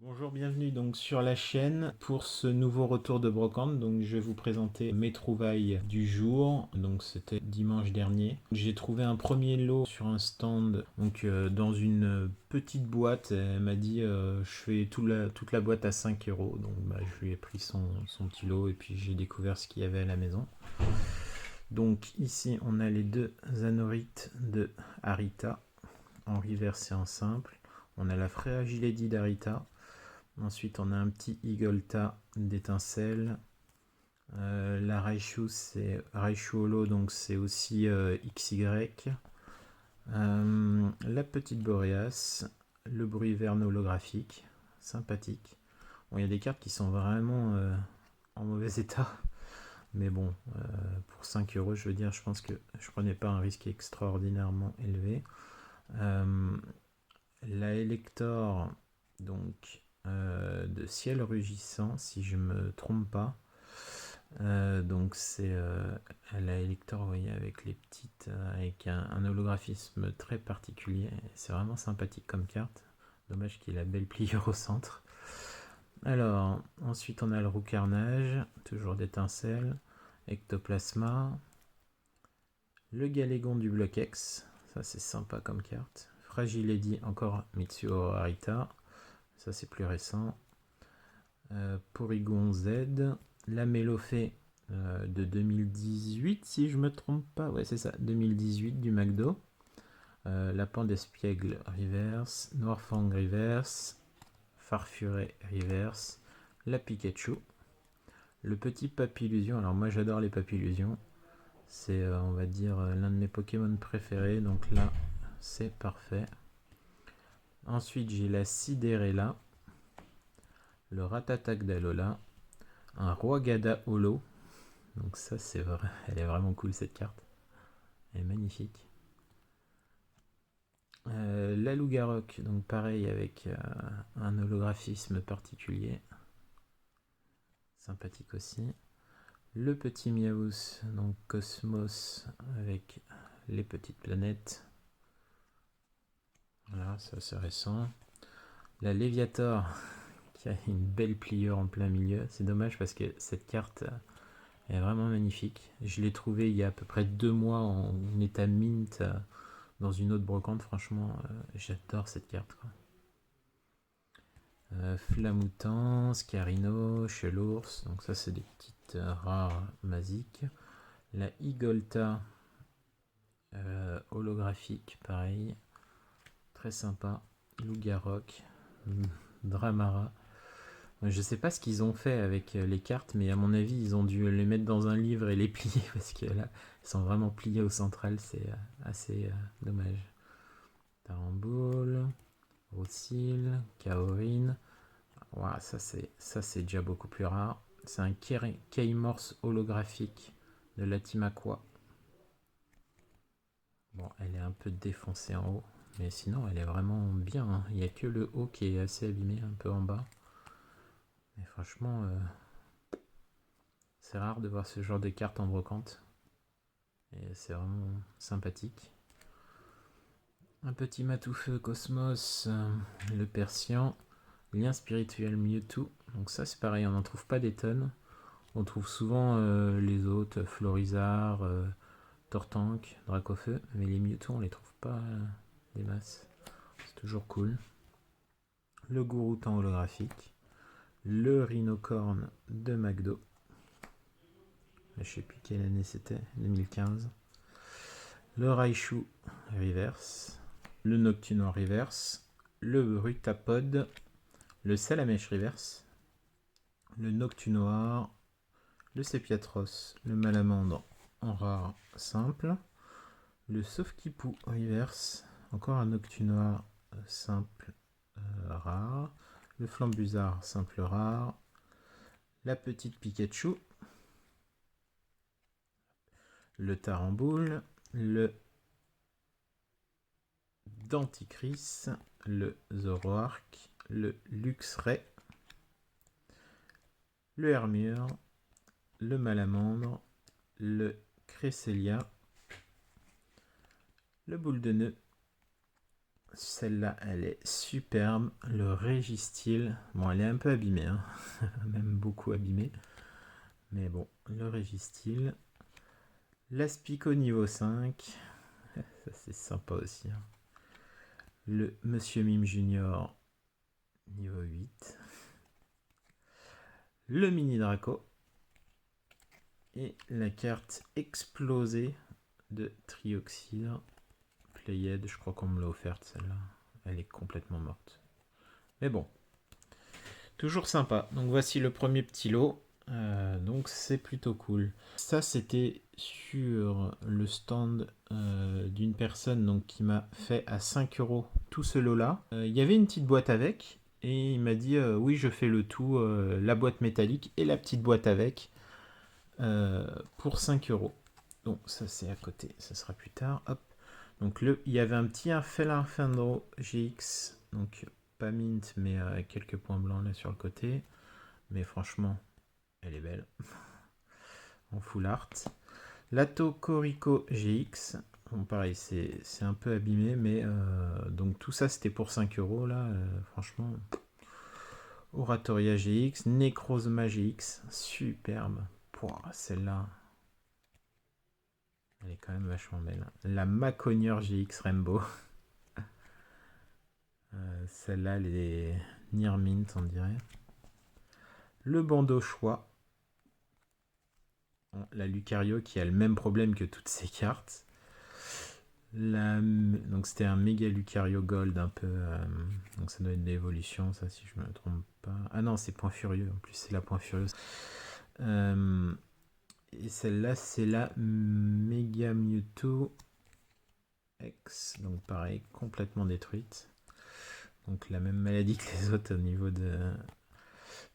Bonjour, bienvenue donc sur la chaîne pour ce nouveau retour de brocante. Donc je vais vous présenter mes trouvailles du jour. Donc c'était dimanche dernier. J'ai trouvé un premier lot sur un stand donc dans une petite boîte. Elle m'a dit je fais toute la boîte à 5 euros. Donc je lui ai pris son petit lot et puis j'ai découvert ce qu'il y avait à la maison. Donc ici on a les deux anorites de Arita en reverse et en simple. On a la Fragility d'Arita. Ensuite, on a un petit Igolta d'étincelle. La Raichu, c'est Raichu Holo, donc c'est aussi XY. La petite Boreas, le bruit verne holographique, sympathique. Bon, il y a des cartes qui sont vraiment en mauvais état, mais bon, pour 5 euros, je veux dire, je pense que je prenais pas un risque extraordinairement élevé. La Elector, donc de ciel rugissant, si je me trompe pas. Donc c'est la Elector, vous voyez, avec les petites, avec un holographisme très particulier. C'est vraiment sympathique comme carte. Dommage qu'il ait la belle pliure au centre. Alors, ensuite on a le Roux Carnage, toujours d'étincelle, Ectoplasma, le Galégon du bloc X, ça c'est sympa comme carte. Fragile Lady, encore Mitsuo Harita, ça c'est plus récent. Porygon Z, la Mélophée de 2018, si je me trompe pas, ouais c'est ça, 2018 du McDo. La Pandespiègle Reverse, Noirfang Reverse, Farfuret Reverse, la Pikachu, le petit Papillusion. Alors moi j'adore les Papillusions, c'est on va dire l'un de mes Pokémon préférés, donc là c'est parfait. Ensuite j'ai la Sidérella, le Ratatak d'Alola, un Roigada Holo. Donc ça c'est vrai, elle est vraiment cool cette carte. Elle est magnifique. La Lougarok, donc pareil avec un holographisme particulier. Sympathique aussi. Le petit Miaus, donc Cosmos avec les petites planètes. Voilà, ça c'est récent. La Léviator qui a une belle pliure en plein milieu. C'est dommage parce que cette carte est vraiment magnifique. Je l'ai trouvée il y a à peu près 2 mois en état mint dans une autre brocante. Franchement, j'adore cette carte, quoi. Flamoutant, Scarino, Chelours, donc ça c'est des petites rares masiques. La Igolta holographique, pareil, très sympa. Lougarok, Dramara. Je sais pas ce qu'ils ont fait avec les cartes, mais à mon avis, ils ont dû les mettre dans un livre et les plier parce que là, elles sont vraiment pliées au central, c'est assez dommage. Taramboule, Roussil, Kaorin. Wow, ça c'est déjà beaucoup plus rare. C'est un Keymorse holographique de la Team Aqua. Bon, elle est un peu défoncée en haut, mais sinon elle est vraiment bien, hein. Il n'y a que le haut qui est assez abîmé, un peu en bas. Mais franchement, c'est rare de voir ce genre de carte en brocante. Et c'est vraiment sympathique. Un petit Matoufeu Cosmos, le Persian, lien spirituel Mewtwo. Donc ça c'est pareil, on n'en trouve pas des tonnes. On trouve souvent les autres, Florizard, Tortank, Dracofeu, mais les Mewtwo on les trouve pas des masses. C'est toujours cool. Le Gouroutan holographique, le Rhinocorn de McDo. Je sais plus quelle année c'était, 2015. Le Raichu reverse, le Noctuno reverse, le Rutapod, le Salamèche reverse, le Noctunoir, le Sépiatros, le Malamandre en rare simple, le Saufkipou reverse, encore un Noctunoir simple rare, le Flambusard simple rare, la petite Pikachu, le Taramboule, le Denticris, le Zoroark, le Luxray, le Hermure, le Malamandre, le Cresselia, le Boule de Nœud, celle-là, elle est superbe. Le Régistyle, bon, elle est un peu abîmée, hein. Même beaucoup abîmée. Mais bon, le Régistyle. L'Aspico niveau 5. Ça, c'est sympa aussi, hein. Le Monsieur Mime Junior niveau 8. Le Mini Draco. Et la carte explosée de Trioxide. Played, je crois qu'on me l'a offerte celle-là. Elle est complètement morte. Mais bon, toujours sympa. Donc voici le premier petit lot. Donc c'est plutôt cool. Ça c'était sur le stand d'une personne donc, qui m'a fait à 5 € tout ce lot là. Il y avait une petite boîte avec et il m'a dit oui je fais le tout, la boîte métallique et la petite boîte avec pour 5 €. Donc ça c'est à côté, ça sera plus tard. Hop. Donc il y avait un petit Felafendro GX, donc pas mint mais quelques points blancs là sur le côté. Mais franchement, elle est belle. En full art. Lato Corico GX. Bon, pareil, c'est un peu abîmé, mais donc tout ça c'était pour 5 € là. Franchement. Oratoria GX. Necrozma GX. Superbe. Celle-là. Elle est quand même vachement belle. La Maconieur GX Rainbow. Celle-là, elle est Near Mint, on dirait. Le bandeau choix. La Lucario qui a le même problème que toutes ces cartes. Donc c'était un méga Lucario Gold un peu. Donc ça doit être l'évolution, ça si je me trompe pas. Ah non, c'est Point Furieux. En plus, c'est la Point Furieuse. Et celle-là, c'est la Mega Mewtwo X. Donc pareil, complètement détruite. Donc la même maladie que les autres au niveau de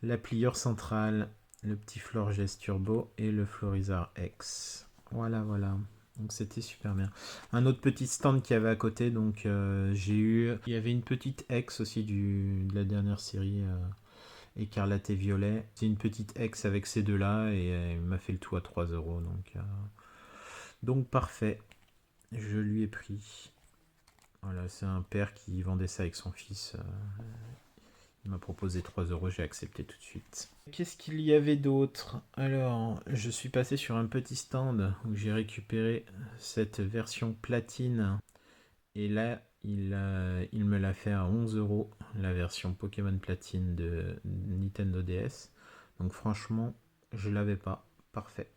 la pliure centrale, le petit Florges Turbo et le Florizard X. Voilà, voilà. Donc c'était super bien. Un autre petit stand qu'il y avait à côté, donc j'ai eu... Il y avait une petite X aussi de la dernière série Écarlate et Violet. C'est une petite X avec ces deux-là et il m'a fait le tout à 3 €. Donc parfait. Je lui ai pris. Voilà, c'est un père qui vendait ça avec son fils. Il m'a proposé 3 €, j'ai accepté tout de suite. Qu'est-ce qu'il y avait d'autre? Alors, je suis passé sur un petit stand où j'ai récupéré cette version platine. Et là, il me l'a fait à 11 €, la version Pokémon platine de Nintendo DS. Donc franchement, je l'avais pas. Parfait.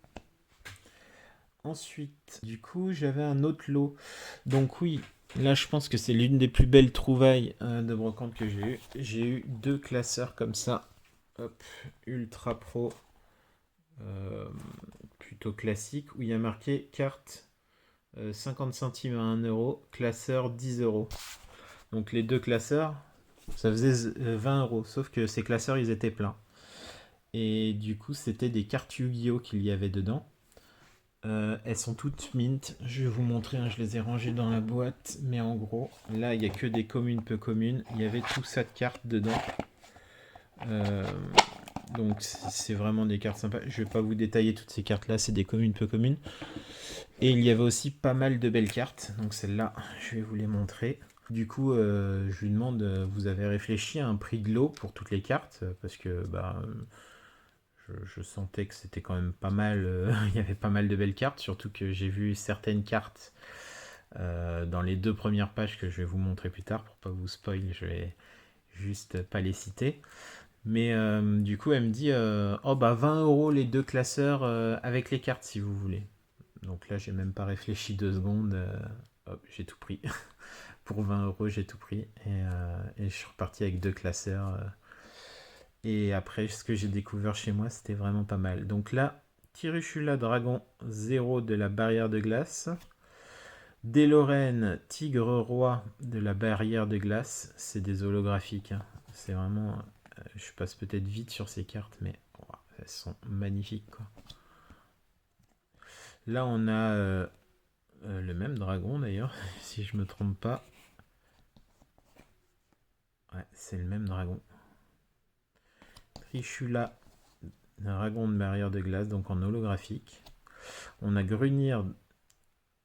Ensuite, du coup, j'avais un autre lot. Donc oui, là, je pense que c'est l'une des plus belles trouvailles de brocante que j'ai eu. J'ai eu 2 classeurs comme ça. Hop, Ultra Pro, plutôt classique, où il y a marqué carte 50 centimes à 1 €, classeur 10 €. Donc les deux classeurs, ça faisait 20 €. Sauf que ces classeurs, ils étaient pleins. Et du coup, c'était des cartes Yu-Gi-Oh qu'il y avait dedans. Elles sont toutes mint. Je vais vous montrer, hein, je les ai rangées dans la boîte. Mais en gros, là, il n'y a que des communes peu communes. Il y avait tout ça de cartes dedans. Donc c'est vraiment des cartes sympas. Je vais pas vous détailler toutes ces cartes là, c'est des communes peu communes. Et il y avait aussi pas mal de belles cartes. Donc celles-là, je vais vous les montrer. Du coup, je lui demande, vous avez réfléchi à un prix de lot pour toutes les cartes? Parce que je sentais que c'était quand même pas mal. Il y avait pas mal de belles cartes, surtout que j'ai vu certaines cartes dans les 2 premières pages que je vais vous montrer plus tard. Pour pas vous spoil, je vais juste pas les citer. Mais du coup, elle me dit 20 € les 2 classeurs avec les cartes si vous voulez. Donc là, j'ai même pas réfléchi 2 secondes. Hop, j'ai tout pris. Pour 20 €, j'ai tout pris. Et je suis reparti avec 2 classeurs. Et après, ce que j'ai découvert chez moi, c'était vraiment pas mal. Donc là, Tiruchula Dragon 0 de la barrière de glace. Delorène Tigre Roi de la barrière de glace. C'est des holographiques, hein. C'est vraiment... je passe peut-être vite sur ces cartes, mais elles sont magnifiques, quoi. Là, on a le même dragon, d'ailleurs, si je me trompe pas. Ouais, c'est le même dragon. Trichula, dragon de barrière de glace, donc en holographique. On a Grunir,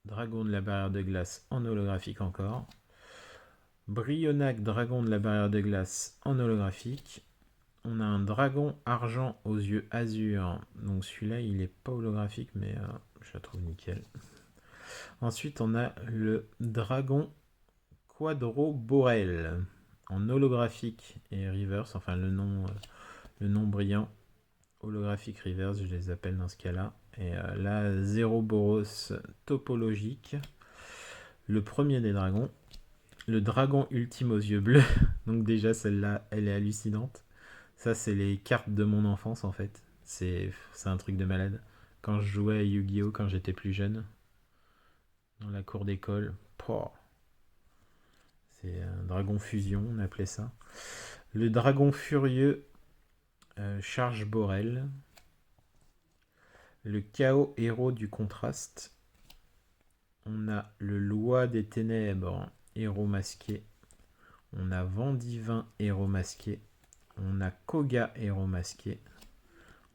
dragon de la barrière de glace en holographique encore. Brionac, dragon de la barrière de glace en holographique. On a un dragon argent aux yeux azur. Donc celui-là, il est pas holographique, mais je la trouve nickel. Ensuite, on a le dragon Quadroborel en holographique et reverse. Enfin, le nom brillant. Holographique reverse, je les appelle dans ce cas-là. Et là, Zéroboros topologique. Le premier des dragons. Le dragon ultime aux yeux bleus. Donc déjà, celle-là, elle est hallucinante. Ça, c'est les cartes de mon enfance, en fait. C'est un truc de malade. Quand je jouais à Yu-Gi-Oh! Quand j'étais plus jeune, dans la cour d'école, c'est un dragon fusion, on appelait ça. Le dragon furieux charge Borel. Le chaos héros du contraste. On a le loi des ténèbres, héros masqué. On a vent divin, héros masqué. On a Koga, héros masqué.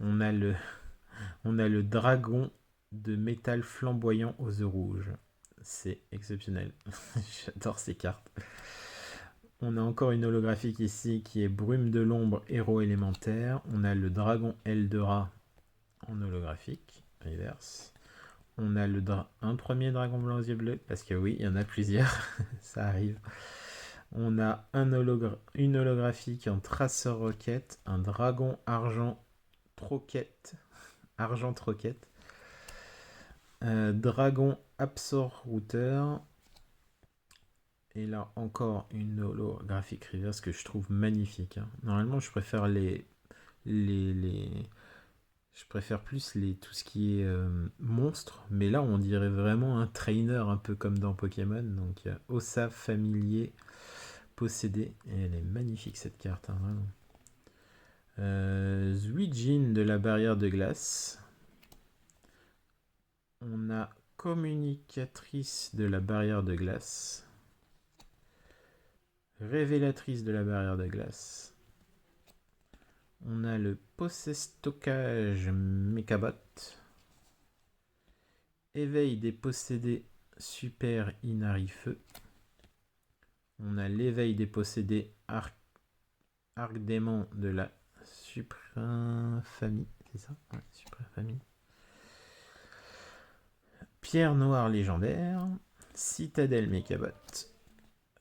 On a le dragon de métal flamboyant aux œufs rouges. C'est exceptionnel. J'adore ces cartes. On a encore une holographique ici qui est Brume de l'ombre, héros élémentaire. On a le dragon Eldera en holographique, reverse. On a un premier dragon blanc aux yeux bleus, parce que oui, il y en a plusieurs, ça arrive. On a une holographique en traceur roquette, un dragon argent troquette, dragon absor routeur, et là encore une holographique reverse que je trouve magnifique. Normalement, je préfère je préfère plus tout ce qui est monstre, mais là on dirait vraiment un trainer, un peu comme dans Pokémon. Donc Ossa familier possédé, et elle est magnifique cette carte, vraiment. Zuijin de la barrière de glace. On a communicatrice de la barrière de glace. Révélatrice de la barrière de glace. On a le possestocage Mechabot. Éveil des possédés super Inari Feu. On a l'éveil des possédés Arc-Démon de la Suprême Famille. C'est ça? Ouais, Suprême Famille. Pierre noire légendaire. Citadelle Mechabot.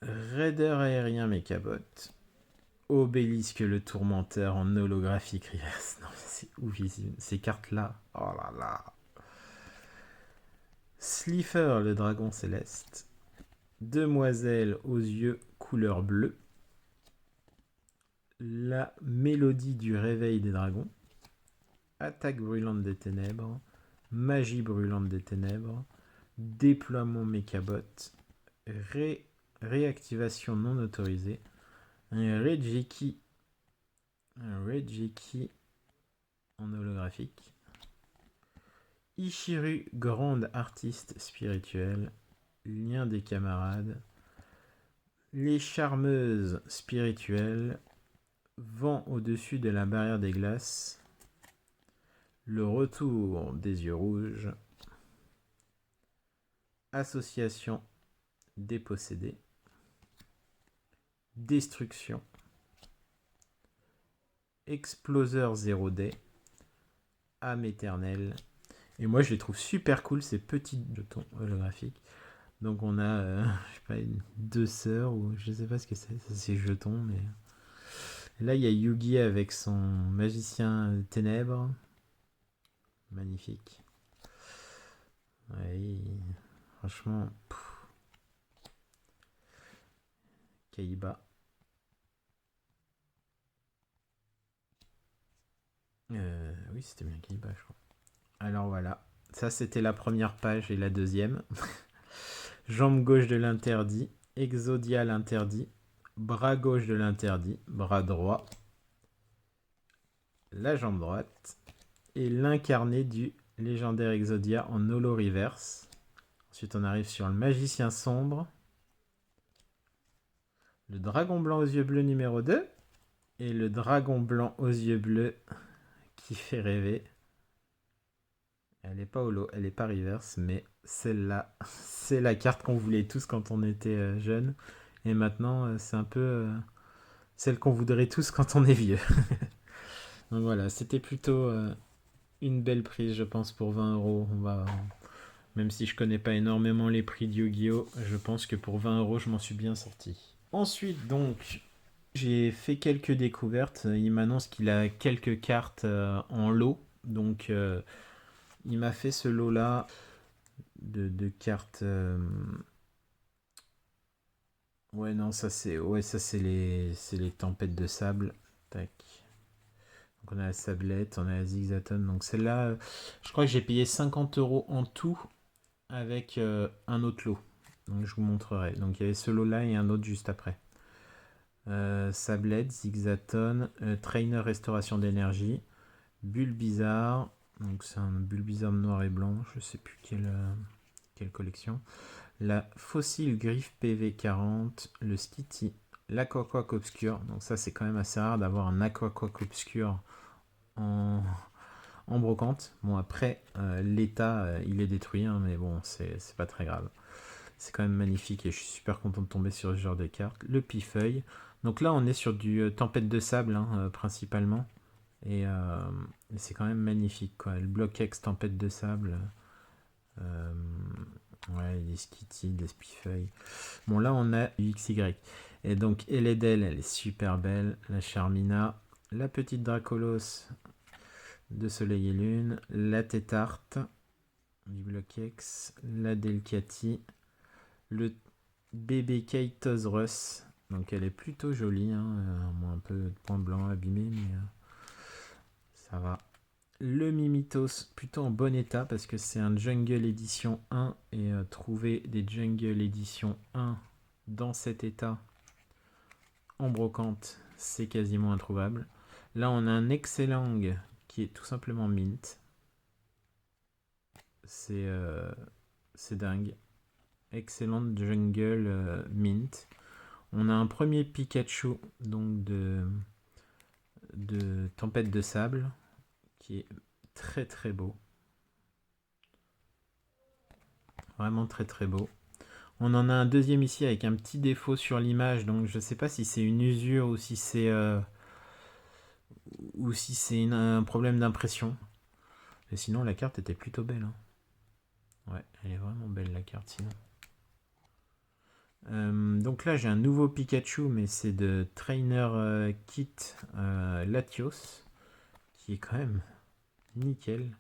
Raider aérien Mechabot. Obélisque le tourmenteur en holographique reverse. Non, c'est oufissime. Ces cartes-là. Oh là là. Slifer le dragon céleste. Demoiselle aux yeux couleur bleue. La mélodie du réveil des dragons. Attaque brûlante des ténèbres. Magie brûlante des ténèbres. Déploiement Mechabot. Réactivation non autorisée. Un Regeki en holographique. Ishiru, grande artiste spirituelle. Lien des camarades. Les charmeuses spirituelles. Vent au-dessus de la barrière des glaces. Le retour des yeux rouges. Association des possédés. Destruction. Exploseur 0D. Âme éternelle. Et moi je les trouve super cool ces petits jetons holographiques. Donc on a je sais pas, deux sœurs, ou je sais pas ce que c'est, ces jetons, mais là il y a Yugi avec son magicien ténèbres. Magnifique. Ouais, franchement. Kaiba. Oui, c'était bien Kaiba, je crois. Alors voilà. Ça, c'était la première page et la deuxième. Jambe gauche de l'interdit. Exodia l'interdit. Bras gauche de l'interdit. Bras droit. La jambe droite. Et l'incarné du légendaire Exodia en holo reverse. Ensuite, on arrive sur le magicien sombre. Le dragon blanc aux yeux bleus numéro 2. Et le dragon blanc aux yeux bleus qui fait rêver. Elle n'est pas holo, elle n'est pas reverse, mais celle-là, c'est la carte qu'on voulait tous quand on était jeune. Et maintenant, c'est un peu celle qu'on voudrait tous quand on est vieux. Donc voilà, c'était plutôt une belle prise, je pense, pour 20 euros. Même si je connais pas énormément les prix de Yu-Gi-Oh, je pense que pour 20 euros, je m'en suis bien sorti. Ensuite, donc, j'ai fait quelques découvertes. Il m'annonce qu'il a quelques cartes en lot. Donc, il m'a fait ce lot-là de cartes. Ouais, non, ça c'est les tempêtes de sable. Tac. Donc on a la sablette, on a la zigzaton. Donc celle-là, je crois que j'ai payé 50 euros en tout avec un autre lot. Donc je vous montrerai. Donc il y avait ce lot-là et un autre juste après. Sablette, zigzaton, trainer restauration d'énergie, bulle bizarre. Donc c'est un bulle bizarre noir et blanc. Je sais plus quelle collection. La fossile griffe PV40, le Skitty, l'Aquaquac obscur. Donc ça c'est quand même assez rare d'avoir un Aquaquac obscur en brocante. Bon après l'état il est détruit hein, mais bon c'est pas très grave. C'est quand même magnifique et je suis super content de tomber sur ce genre de carte. Le pifeuille. Donc là on est sur du tempête de sable hein, principalement. Et c'est quand même magnifique quoi. Le bloc X tempête de sable. Ouais, des Skitty, des Spifeuilles. Bon, là, on a XY. Et donc, Eledel, elle est super belle. La Charmina. La petite Dracolos de Soleil et Lune. La Tétarte du bloc X. La Delcati. Le bébé Keitosrus. Donc, elle est plutôt jolie. Hein. Un peu de points blancs abîmés, mais ça va. Le Mimitos, plutôt en bon état parce que c'est un Jungle Edition 1 et trouver des Jungle Edition 1 dans cet état en brocante, c'est quasiment introuvable. Là, on a un excellent qui est tout simplement mint. C'est dingue. Excellent Jungle mint. On a un premier Pikachu donc de Tempête de Sable qui est très très beau. Vraiment très très beau. On en a un deuxième ici avec un petit défaut sur l'image, donc je ne sais pas si c'est une usure ou si c'est un problème d'impression. Et sinon la carte était plutôt belle. Hein. Ouais, elle est vraiment belle la carte sinon. Donc là j'ai un nouveau Pikachu, mais c'est de Trainer Kit Latios, qui est quand même nickel.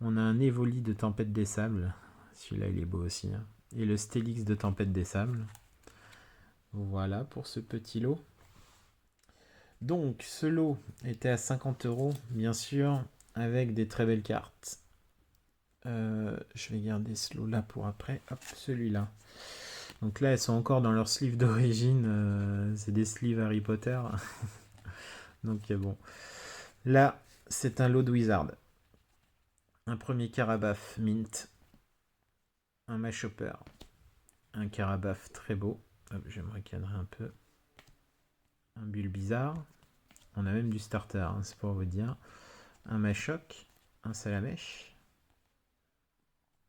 On a un Evoli de Tempête des Sables, celui-là il est beau aussi. Hein. Et le Stélix de Tempête des Sables. Voilà pour ce petit lot. Donc ce lot était à 50 euros, bien sûr, avec des très belles cartes. Je vais garder ce lot là pour après. Hop, celui-là. Donc là, elles sont encore dans leur sleeve d'origine. C'est des sleeves Harry Potter. Donc bon. Là, c'est un lot de Wizard. Un premier Carabaf Mint. Un Mashhopper. Un Carabaf très beau. Je vais me recadrer un peu. Un Bulle bizarre. On a même du starter, hein, c'est pour vous dire. Un Machoc. Un Salamèche.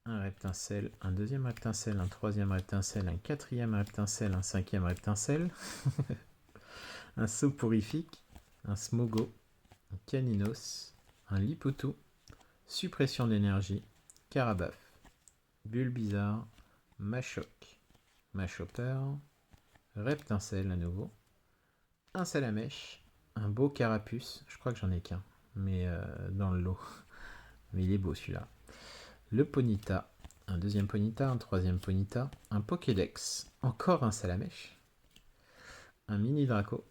Un reptincelle, un deuxième reptincelle, un troisième reptincelle, un quatrième reptincelle, un cinquième reptincelle, un soporifique, un smogo, un caninos, un lipotou, suppression d'énergie, carabaf, bulle bizarre, machoc, machopper, reptincelle à nouveau, un salamèche, un beau carapuce, je crois que j'en ai qu'un, mais dans le lot, mais il est beau celui-là. Le Ponyta, un deuxième Ponyta, un troisième Ponyta, un Pokédex, encore un Salamèche, un Mini Draco,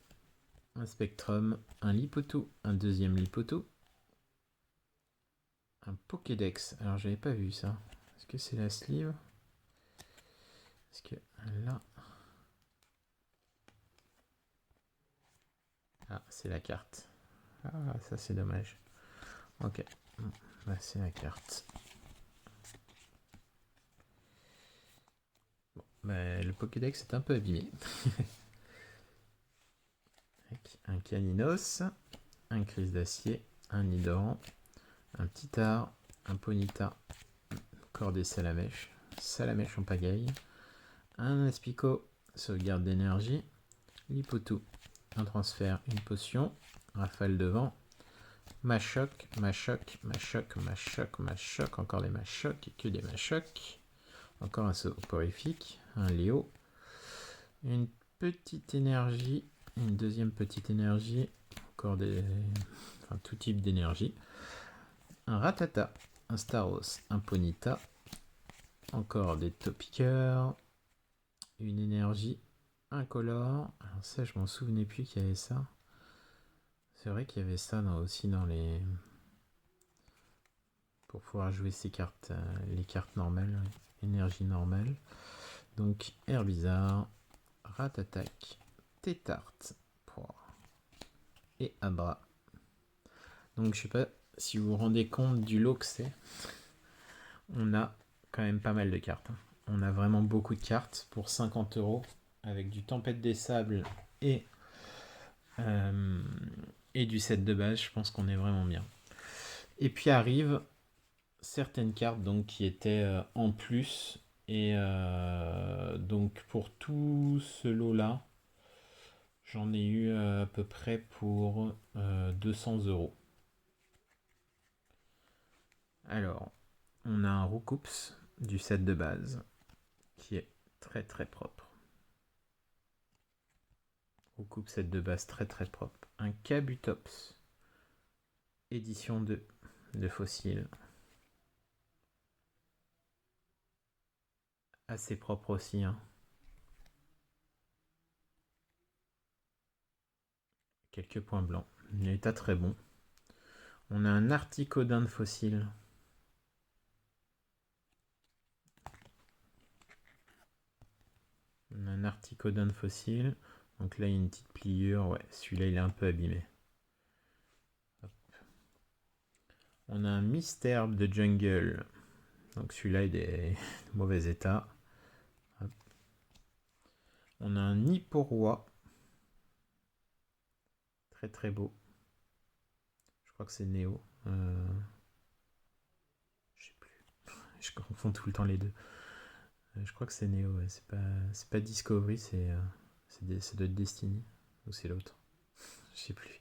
un Spectrum, un Lipotou, un deuxième Lipotou, un Pokédex. Alors j'avais pas vu ça. Est-ce que c'est la sleeve? Est-ce que là... Ah, c'est la carte. Ah, ça c'est dommage. Ok, bah, c'est la carte. Bon, bah, le Pokédex est un peu abîmé. Un Caninos, un Crise d'acier, un Nidoran, un Titard, un Ponyta, encore des Salamèches, Salamèche en pagaille, un Aspico, sauvegarde d'énergie, Lipotou, un transfert, une potion, rafale de vent, Machoc, Machoc, Machoc, Machoc, Machoc, encore des Machocs et que des Machocs, encore un soporifique, un Léo, une petite énergie, une deuxième petite énergie, encore enfin, tout type d'énergie, un Ratata, un Staros, un Ponyta, encore des Topiqueurs, une énergie incolore. Alors ça, je m'en souvenais plus qu'il y avait ça. C'est vrai qu'il y avait ça aussi dans les... Pour pouvoir jouer ces cartes, les cartes normales, énergie normale. Donc Herbizarre, Ratatak, Tétarte et Abra. Donc je sais pas si vous vous rendez compte du lot que c'est. On a quand même pas mal de cartes. On a vraiment beaucoup de cartes pour 50 € avec du Tempête des Sables et du set de base. Je pense qu'on est vraiment bien. Et puis arrivent certaines cartes donc qui étaient en plus. Et donc pour tout ce lot là, j'en ai eu à peu près pour 200 €. Alors, on a un Roucoups du set de base qui est très très propre. Roucoups set de base très très propre. Un Kabutops édition 2 de Fossile. Assez propre aussi. Hein. Quelques points blancs. Un état très bon. On a un Articodin de Fossile. On a un Articodin de Fossile. Donc là, il y a une petite pliure. Ouais, celui-là, il est un peu abîmé. Hop. On a un Mystherbe de Jungle. Donc celui-là, il est de mauvais état. Hop. On a un Niporois. Très très beau. Je crois que c'est Néo. Je sais plus. Je confonds tout le temps les deux. Je crois que c'est Néo. Ouais. C'est pas Discovery, ça doit être Destiny. Ou c'est l'autre. Je sais plus.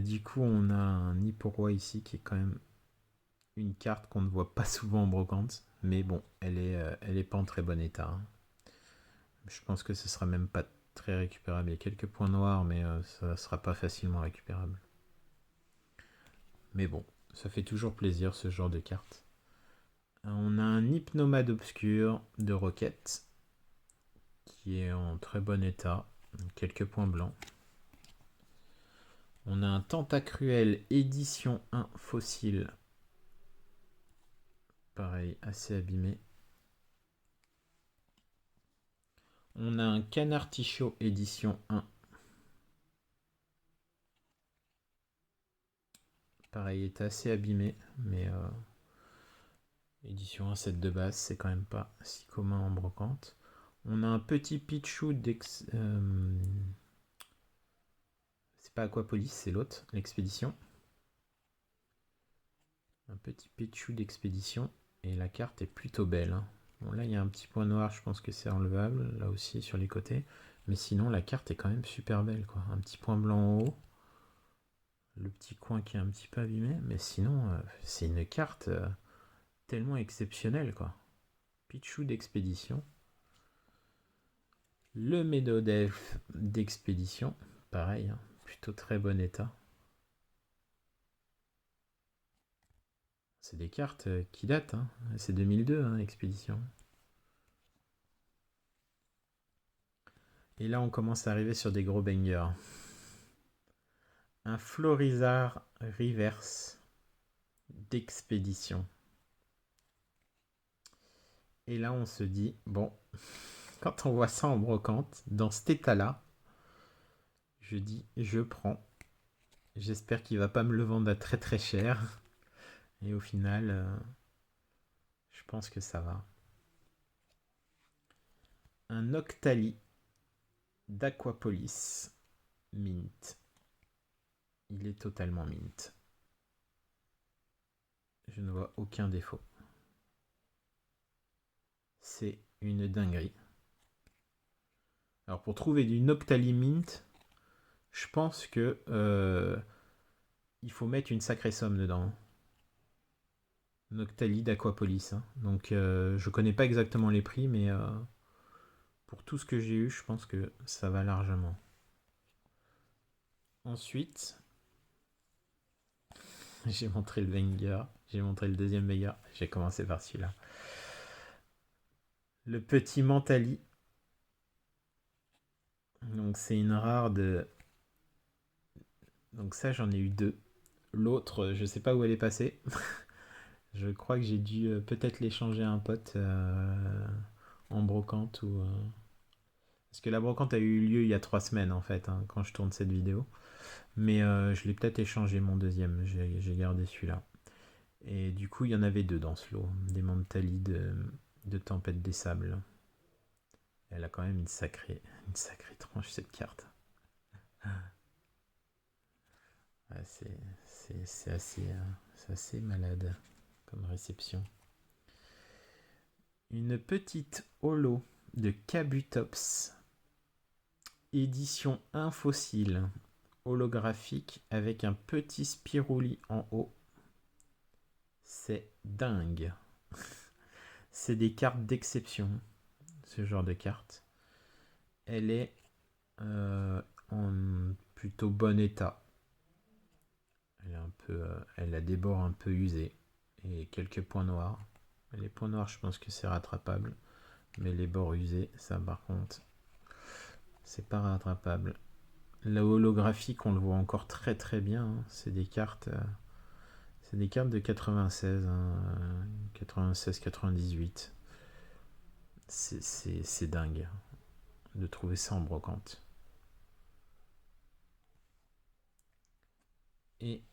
Du coup, on a un Niporois ici qui est quand même une carte qu'on ne voit pas souvent en brocante. Mais bon, elle est pas en très bon état. Hein. Je pense que ce sera même pas très récupérable. Il y a quelques points noirs, mais ça sera pas facilement récupérable. Mais bon, ça fait toujours plaisir ce genre de carte. On a un Hypnomade obscur de Roquette qui est en très bon état. Quelques points blancs. On a un Tentacruel édition 1 fossile. Pareil, assez abîmé. On a un Canartichaud édition 1. Pareil, il est assez abîmé, mais édition 1 set de base, c'est quand même pas si commun en brocante. On a un petit Pichou c'est pas Aquapolis, c'est l'autre, l'expédition. Un petit Pichou d'expédition. Et la carte est plutôt belle. Hein. Bon, là, il y a un petit point noir, je pense que c'est enlevable, là aussi, sur les côtés. Mais sinon, la carte est quand même super belle, quoi. Un petit point blanc en haut. Le petit coin qui est un petit peu abîmé. Mais sinon, c'est une carte tellement exceptionnelle, quoi. Pichou d'expédition. Le Médodelf d'expédition. Pareil, hein, plutôt très bon état. C'est des cartes qui datent. Hein. C'est 2002, hein, expédition. Et là, on commence à arriver sur des gros bangers. Un Florizard reverse d'expédition. Et là, on se dit, bon, quand on voit ça en brocante, dans cet état-là, je dis, je prends. J'espère qu'il va pas me le vendre à très très cher. Et au final, je pense que ça va. Un Octali d'Aquapolis mint. Il est totalement mint. Je ne vois aucun défaut. C'est une dinguerie. Alors pour trouver du Noctali Mint, je pense que il faut mettre une sacrée somme dedans. Noctali d'Aquapolis. Hein. Donc je connais pas exactement les prix, mais pour tout ce que j'ai eu, je pense que ça va largement. Ensuite, j'ai montré le Wenger, j'ai montré le deuxième Wenger, j'ai commencé par celui-là. Le petit Mentali. Donc c'est une rare de... Donc ça j'en ai eu 2. L'autre, je sais pas où elle est passée. Je crois que j'ai dû peut-être l'échanger à un pote en brocante ou... Parce que la brocante a eu lieu il y a 3 semaines en fait, hein, quand je tourne cette vidéo. Mais je l'ai peut-être échangé mon deuxième, j'ai gardé celui-là. Et du coup, il y en avait 2 dans ce lot, des Mentali de Tempête des Sables. Elle a quand même une sacrée tronche cette carte. Ouais, c'est assez malade comme réception. Une petite holo de Kabutops, édition infossile, holographique avec un petit Spiruli en haut. C'est dingue. C'est des cartes d'exception, ce genre de carte. Elle est en plutôt bon état. Elle a des bords un peu usés et quelques points noirs. Les points noirs, je pense que c'est rattrapable. Mais les bords usés, ça par contre, c'est pas rattrapable. La holographique, on le voit encore très très bien. Hein. C'est des cartes de 96, hein, 96-98. C'est dingue de trouver ça en brocante. Et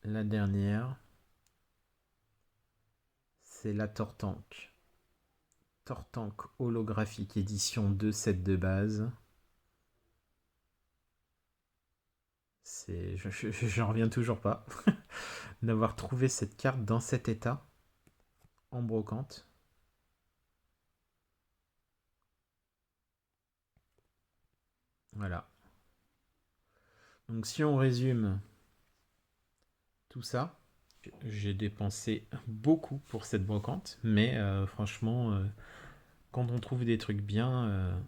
la dernière, c'est la Tortank. Tortank holographique édition 2 set de base. J'en reviens toujours pas d'avoir trouvé cette carte dans cet état en brocante. Voilà. Donc si on résume tout ça, j'ai dépensé beaucoup pour cette brocante, mais franchement, quand on trouve des trucs bien,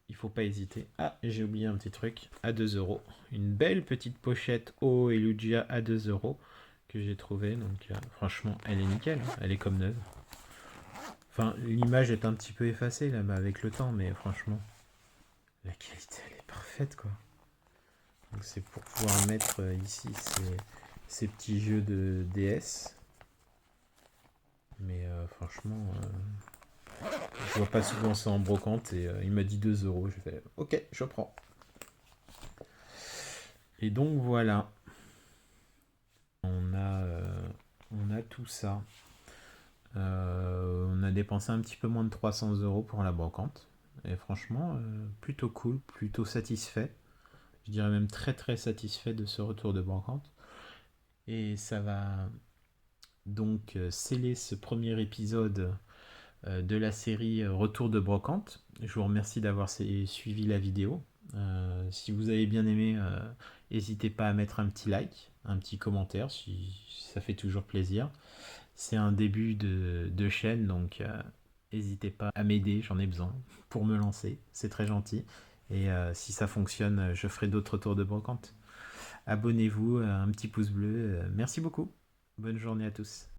il faut pas hésiter. Ah, j'ai oublié un petit truc, à 2€. Une belle petite pochette Oh et Lugia à 2€ que j'ai trouvé. Donc franchement, elle est nickel, hein. Elle est comme neuve. Enfin, l'image est un petit peu effacée là, avec le temps, mais franchement, la qualité elle est parfaite quoi. Donc c'est pour pouvoir mettre ici ces petits jeux de DS. Mais franchement, je vois pas souvent ça en brocante et il m'a dit 2€. Je fais ok, je prends. Et donc voilà. On a tout ça. On a dépensé un petit peu moins de 300€ pour la brocante. Et franchement, plutôt cool, plutôt satisfait. Je dirais même très très satisfait de ce retour de brocante. Et ça va donc sceller ce premier épisode de la série Retour de brocante. Je vous remercie d'avoir suivi la vidéo. Si vous avez bien aimé, n'hésitez pas à mettre un petit like, un petit commentaire, si ça fait toujours plaisir. C'est un début de chaîne, donc n'hésitez pas à m'aider, j'en ai besoin pour me lancer, c'est très gentil. Et si ça fonctionne, je ferai d'autres tours de brocante. Abonnez-vous, un petit pouce bleu. Merci beaucoup. Bonne journée à tous.